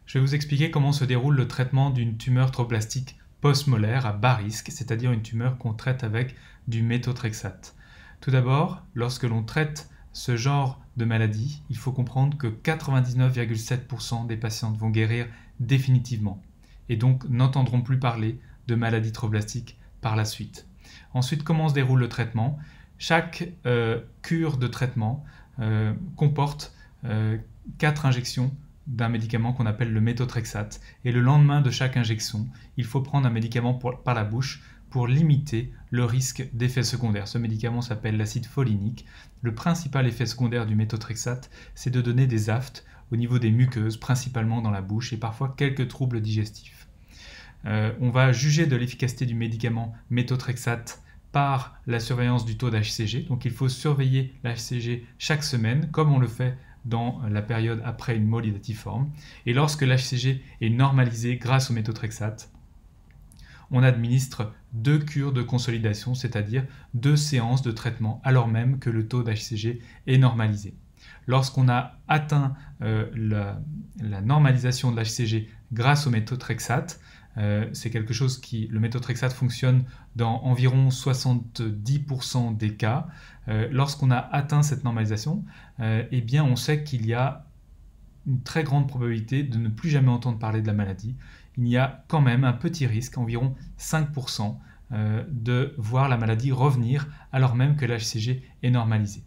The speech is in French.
Je vais vous expliquer comment se déroule le traitement d'une tumeur trophoblastique post-molaire à bas risque, c'est-à-dire une tumeur qu'on traite avec du méthotrexate. Tout d'abord, lorsque l'on traite ce genre de maladie, il faut comprendre que 99,7% des patientes vont guérir définitivement et donc n'entendront plus parler de maladie trophoblastique par la suite. Ensuite, comment se déroule le traitement? Chaque cure de traitement comporte 4 injections d'un médicament qu'on appelle le méthotrexate. Et le lendemain de chaque injection, il faut prendre un médicament par la bouche pour limiter le risque d'effets secondaires. Ce médicament s'appelle l'acide folinique. Le principal effet secondaire du méthotrexate, c'est de donner des aftes au niveau des muqueuses, principalement dans la bouche, et parfois quelques troubles digestifs. On va juger de l'efficacité du médicament méthotrexate par la surveillance du taux d'HCG. Donc il faut surveiller l'HCG chaque semaine, comme on le fait dans la période après une molidatiforme. Et lorsque l'HCG est normalisé grâce au méthotrexate, on administre 2 cures de consolidation, c'est-à-dire 2 séances de traitement, alors même que le taux d'HCG est normalisé. Lorsqu'on a atteint la normalisation de l'HCG grâce au méthotrexate, c'est quelque chose le méthotrexate fonctionne dans environ 70% des cas. Lorsqu'on a atteint cette normalisation, eh bien on sait qu'il y a une très grande probabilité de ne plus jamais entendre parler de la maladie. Il y a quand même un petit risque, environ 5%, de voir la maladie revenir alors même que l'HCG est normalisé.